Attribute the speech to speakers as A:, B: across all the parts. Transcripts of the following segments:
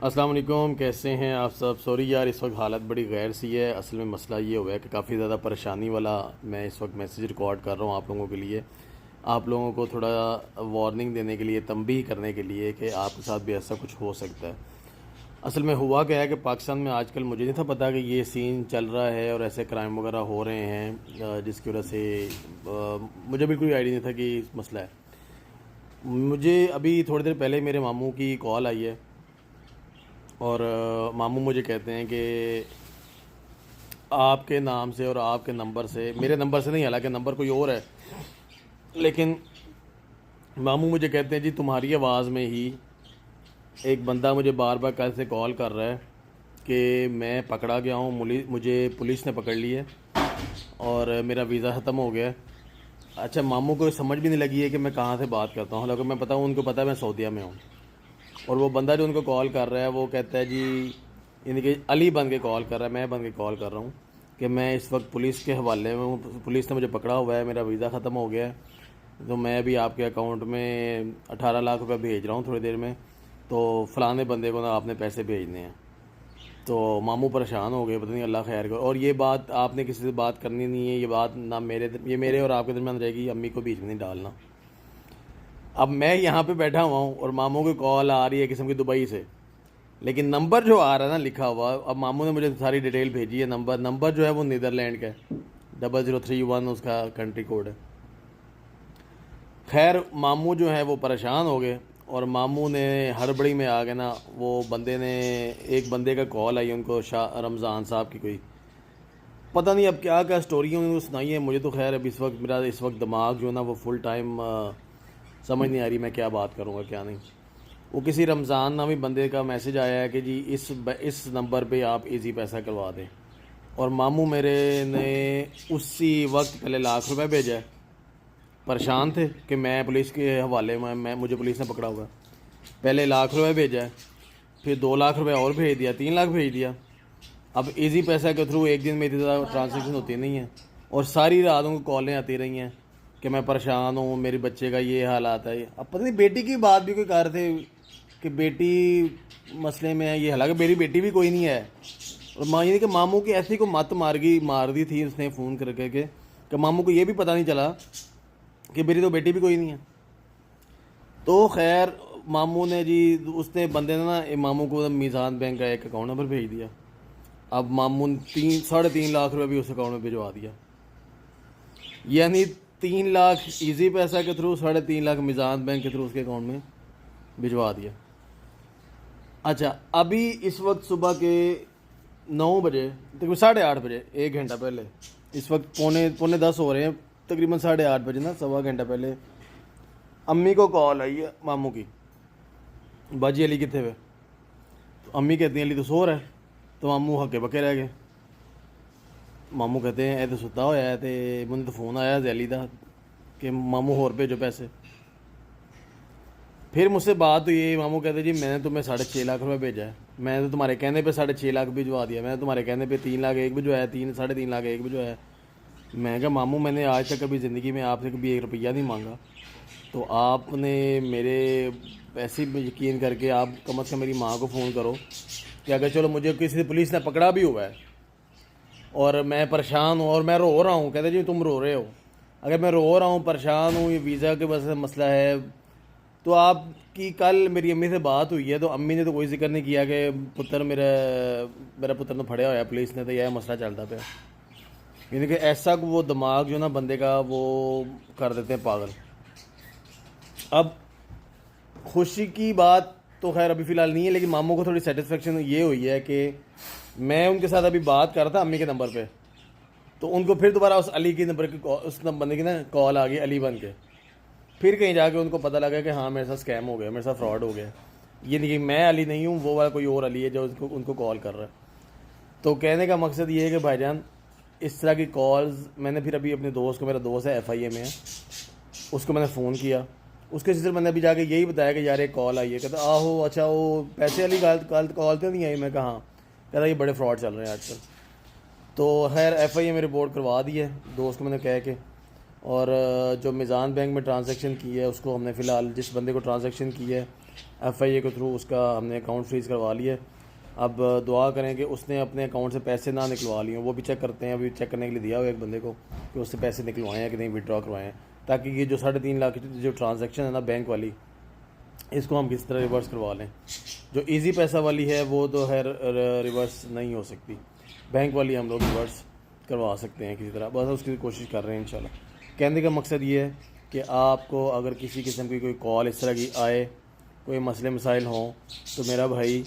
A: السلام علیکم، کیسے ہیں آپ سب؟ سوری یار، اس وقت حالت بڑی غیر سی ہے۔ اصل میں مسئلہ یہ ہوا ہے کہ کافی زیادہ پریشانی والا میں اس وقت میسیج ریکارڈ کر رہا ہوں آپ لوگوں کے لیے، آپ لوگوں کو تھوڑا وارننگ دینے کے لیے، تنبیہ کرنے کے لیے کہ آپ کے ساتھ بھی ایسا کچھ ہو سکتا ہے۔ اصل میں ہوا کیا ہے کہ پاکستان میں آج کل مجھے نہیں تھا پتہ کہ یہ سین چل رہا ہے اور ایسے کرائم وغیرہ ہو رہے ہیں، جس کی وجہ سے مجھے بالکل آئیڈیا نہیں تھا کہ یہ مسئلہ ہے۔ مجھے ابھی تھوڑی دیر پہلے میرے ماموں کی کال آئی ہے، اور ماموں مجھے کہتے ہیں کہ آپ کے نام سے اور آپ کے نمبر سے، میرے نمبر سے نہیں، حالانکہ نمبر کوئی اور ہے، لیکن ماموں مجھے کہتے ہیں جی تمہاری آواز میں ہی ایک بندہ مجھے بار بار کل سے کال کر رہا ہے کہ میں پکڑا گیا ہوں، مجھے پولیس نے پکڑ لی ہے اور میرا ویزا ختم ہو گیا ہے۔ اچھا، ماموں کو سمجھ بھی نہیں لگی ہے کہ میں کہاں سے بات کرتا ہوں، حالانکہ میں پتہ ہوں، ان کو پتہ ہے میں سعودیہ میں ہوں۔ اور وہ بندہ جو ان کو کال کر رہا ہے وہ کہتا ہے جی، یعنی کہ علی بن کے کال کر رہا ہے، میں بن کے کال کر رہا ہوں کہ میں اس وقت پولیس کے حوالے میں ہوں، پولیس نے مجھے پکڑا ہوا ہے، میرا ویزا ختم ہو گیا ہے، تو میں ابھی آپ کے اکاؤنٹ میں 18 لاکھ روپے بھیج رہا ہوں تھوڑی دیر میں، تو فلانے بندے کو نا آپ نے پیسے بھیجنے ہیں۔ تو ماموں پریشان ہو گئے، پتہ نہیں اللہ خیر کرو، اور یہ بات آپ نے کسی سے بات کرنی نہیں ہے، یہ بات نہ یہ میرے اور آپ کے درمیان رہے گی، امی کو بیچ میں نہیں ڈالنا۔ اب میں یہاں پہ بیٹھا ہوا ہوں اور ماموں کی کال آ رہی ہے قسم کی دبئی سے، لیکن نمبر جو آ رہا ہے نا لکھا ہوا، اب ماموں نے مجھے ساری ڈیٹیل بھیجی ہے، نمبر جو ہے وہ نیدرلینڈ کا ہے، 0031 اس کا کنٹری کوڈ ہے۔ خیر ماموں جو ہے وہ پریشان ہو گئے، اور ماموں نے ہڑبڑی میں آ گئے نا، وہ بندے نے، ایک بندے کا کال آئی ان کو، شاہ رمضان صاحب کی، کوئی پتہ نہیں اب کیا کیا سٹوری انہوں نے سنائی ہے، مجھے تو خیر اب اس وقت دماغ جو ہے نا وہ فل ٹائم سمجھ نہیں آ رہی میں کیا بات کروں گا کیا نہیں۔ وہ کسی رمضان نامی بندے کا میسج آیا ہے کہ جی اس نمبر پہ آپ ایزی پیسہ کروا دیں، اور ماموں میرے نے اسی وقت پہلے 1,00,000 روپے بھیجا ہے، پریشان تھے کہ میں پولیس کے حوالے میں مجھے پولیس نے پکڑا ہوا ہے، پہلے 1,00,000 روپے بھیجا ہے، پھر 2,00,000 روپے اور بھیج دیا، 3,00,000 بھیج دیا۔ اب ایزی پیسہ کے تھرو ایک دن میں اتنی زیادہ ٹرانزیکشن ہوتی نہیں ہے، اور ساری راتوں کو کالیں آتی رہی ہیں کہ میں پریشان ہوں، میرے بچے کا یہ حالات ہے۔ اب پتہ نہیں بیٹی کی بات بھی کوئی کر رہے تھے کہ بیٹی مسئلے میں ہے، یہ حالانکہ میری بیٹی بھی کوئی نہیں ہے، اور یعنی کہ ماموں کی ایسی کو مت مار دی تھی اس نے فون کر کے کہ ماموں کو یہ بھی پتہ نہیں چلا کہ میری تو بیٹی بھی کوئی نہیں ہے۔ تو خیر ماموں نے جی، اس نے بندے نے نا ماموں کو میزان بینک کا ایک اکاؤنٹ نمبر بھیج دیا، اب ماموں نے 3.5 لاکھ روپے بھی اس اکاؤنٹ میں بھجوا دیا، یعنی 3,00,000 ایزی پیسہ کے تھرو، 3.5 لاکھ میزان بینک کے تھرو اس کے اکاؤنٹ میں بھجوا دیا۔ اچھا، ابھی اس وقت صبح کے 9 بجے، تقریباً 8:30 بجے، 1 گھنٹہ پہلے، اس وقت پونے 10 ہو رہے ہیں، تقریباً 8:30 بجے نا، سوا گھنٹہ پہلے امی کو کال آئی ہے ماموں کی، باجی علی کتنے ہوئے؟ تو امی کہتی ہیں علی تو سو رہا ہے، تو ماموں ہکے بکے رہ گئے۔ ماموں کہتے ہیں اے تو ستا ہوا ہے، تو مجھے تو فون آیا علی دا کہ ماموں ہور بھیجو پیسے۔ پھر مجھ سے بات ہوئی، ماموں کہتے جی میں نے تمہیں 6.5 لاکھ روپے بھیجا ہے، میں نے تو تمہارے کہنے پہ 6.5 لاکھ بھجوا دیا، میں نے تمہارے کہنے پہ 3,00,000 ایک بھجوایا، 3.5 لاکھ ایک بھجوایا۔ میں کہا ماموں میں نے آج تک کبھی زندگی میں آپ سے کبھی 1 روپیہ نہیں مانگا، تو آپ نے میرے ایسے یقین کر کے آپ کم از کم میری ماں کو فون کرو کہ اگر چلو مجھے کسی پولیس نے پکڑا بھی ہوا ہے اور میں پریشان ہوں اور میں رو رہا ہوں، کہتے جی تم رو رہے ہو، اگر میں رو رہا ہوں، پریشان ہوں، یہ ویزا کے وجہ سے مسئلہ ہے، تو آپ کی کل میری امی سے بات ہوئی ہے، تو امی نے تو کوئی ذکر نہیں کیا کہ پتر میرا پتر تو پھڑیا ہوا ہے پولیس نے، تو یہ مسئلہ چلتا پیا، یعنی کہ ایسا وہ دماغ جو نا بندے کا وہ کر دیتے ہیں پاگل۔ اب خوشی کی بات تو خیر ابھی فی الحال نہیں ہے، لیکن ماموں کو تھوڑی سیٹسفیکشن یہ ہوئی ہے کہ میں ان کے ساتھ ابھی بات کر رہا تھا امی کے نمبر پہ، تو ان کو پھر دوبارہ اس علی کی نمبر کی اس بندے کی نا کال آ گئی علی بن کے، پھر کہیں جا کے ان کو پتہ لگا کہ ہاں میرے ساتھ اسکیم ہو گیا، میرے ساتھ فراڈ ہو گیا، یہ نہیں کہ میں علی نہیں ہوں، وہ والا کوئی اور علی ہے جو ان کو کال کر رہا ہے۔ تو کہنے کا مقصد یہ ہے کہ بھائی جان اس طرح کی کالز، میں نے پھر ابھی اپنے دوست کو، میرا دوست ہے FIA میں ہے، اس کو میں نے فون کیا، اس کے سلسلے میں نے ابھی جا کے یہی بتایا کہ یار ایک کال آئی ہے، کہتا آہو اچھا وہ پیسے والی کال تو نہیں آئی، میں کہا ہاں، کہتا یہ بڑے فراڈ چل رہے ہیں آج کل۔ تو خیر FIA میں رپورٹ کروا دی ہے دوست کو میں نے کہہ کے، اور جو میزان بینک میں ٹرانزیکشن کی ہے اس کو ہم نے فی الحال، جس بندے کو ٹرانزیکشن کی ہے FIA کے تھرو اس کا ہم نے اکاؤنٹ فریز کروا لیا ہے. اب دعا کریں کہ اس نے اپنے اکاؤنٹ سے پیسے نہ نکلوا لیے ہوں, وہ بھی چیک کرتے ہیں, ابھی چیک کرنے کے لیے دیا ہوا ایک بندے کو کہ اس سے پیسے نکلوائے ہیں کہ نہیں, ودرا کروائے ہیں, تاکہ یہ جو 3.5 لاکھ جو ٹرانزیکشن ہے نا بینک والی, اس کو ہم کس طرح ریورس کروا لیں. جو ایزی پیسہ والی ہے وہ تو ہے ریورس نہیں ہو سکتی, بینک والی ہم لوگ ریورس کروا سکتے ہیں کسی طرح, بس اس کی کوشش کر رہے ہیں انشاءاللہ. کہنے کا مقصد یہ ہے کہ آپ کو اگر کسی قسم کی کوئی کال اس طرح کی آئے, کوئی مسئلے مسائل ہوں, تو میرا بھائی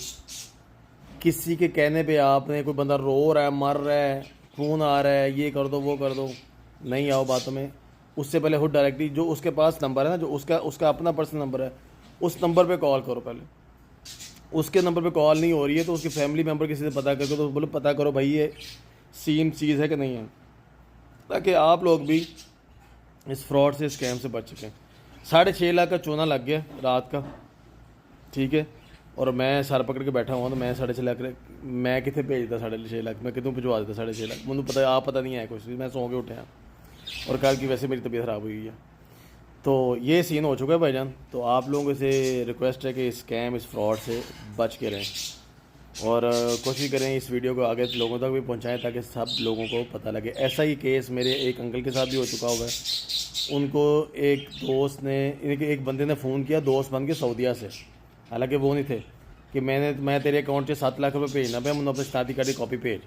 A: کسی کے کہنے پہ آپ نے, کوئی بندہ رو رہا ہے, مر رہا ہے, خون آ رہا ہے, یہ کر دو وہ کر دو, نہیں آؤ باتوں میں. اس سے پہلے خود ڈائریکٹلی جو اس کے پاس نمبر ہے نا, جو اس کا اپنا پرسنل نمبر ہے, اس نمبر پہ کال کرو. پہلے اس کے نمبر پہ کال نہیں ہو رہی ہے تو اس کے فیملی ممبر کسی سے پتہ کر کے تو بولو پتہ کرو بھائی یہ سیم چیز ہے کہ نہیں ہے, تاکہ آپ لوگ بھی اس فراڈ سے, اسکیم سے بچ سکیں. 6.5 لاکھ کا چونا لگ گیا رات کا, ٹھیک ہے, اور میں سر پکڑ کے بیٹھا ہوا, تو میں 6.5 لاکھ میں کتنے بھیجتا 6.5 لاکھ, میں کتوں بھجوا دیتا 6.5 لاکھ, مجھے پتہ آپ پتہ نہیں ہے کچھ بھی, میں سو کے اٹھا, اور کل کی ویسے میری طبیعت خراب ہوئی ہے. تو یہ سین ہو چکا ہے بھائی جان. تو آپ لوگوں سے ریکویسٹ ہے کہ اسکیم, اس فراڈ سے بچ کے رہیں, اور کوشش کریں اس ویڈیو کو آگے لوگوں تک بھی پہنچائیں تاکہ سب لوگوں کو پتہ لگے. ایسا ہی کیس میرے ایک انکل کے ساتھ بھی ہو چکا ہوا ہے. ان کو ایک دوست نے, ایک بندے نے فون کیا دوست بن کے سعودیہ سے, حالانکہ وہ نہیں تھے, کہ میں تیرے اکاؤنٹ سے 7 لاکھ روپے بھیجنا پہ, مجھے اپنے شناختی کارڈ کی کاپی بھیج.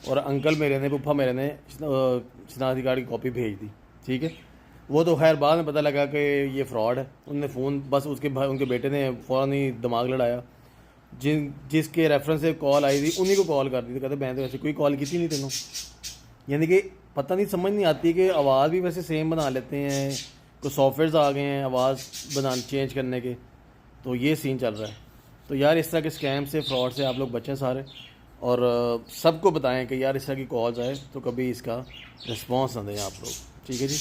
A: اور انکل میرے نے, پھپھا میرے نے شناختی کارڈ کی کاپی بھیج دی, ٹھیک ہے. وہ تو خیر بعد میں پتہ لگا کہ یہ فراڈ ہے. انہوں نے فون بس ان کے بیٹے نے فوراً ہی دماغ لڑایا, جس کے ریفرنس سے کال آئی تھی انہیں کو کال کر دی تھی. کہتے میں تو ایسے کوئی کال کی تھی نہیں تینوں. یعنی کہ پتہ نہیں, سمجھ نہیں آتی کہ آواز بھی ویسے سیم بنا لیتے ہیں, کوئی سافٹ ویئرز آ گئے ہیں آواز چینج کرنے کے. تو یہ سین چل رہا ہے. تو یار اس طرح کے اسکیم سے, فراڈ سے آپ لوگ بچیں سارے, اور سب کو بتائیں کہ یار اس طرح کی کالز آئے تو کبھی اس کا رسپانس نہ دیں آپ لوگ, ٹھیک ہے جی.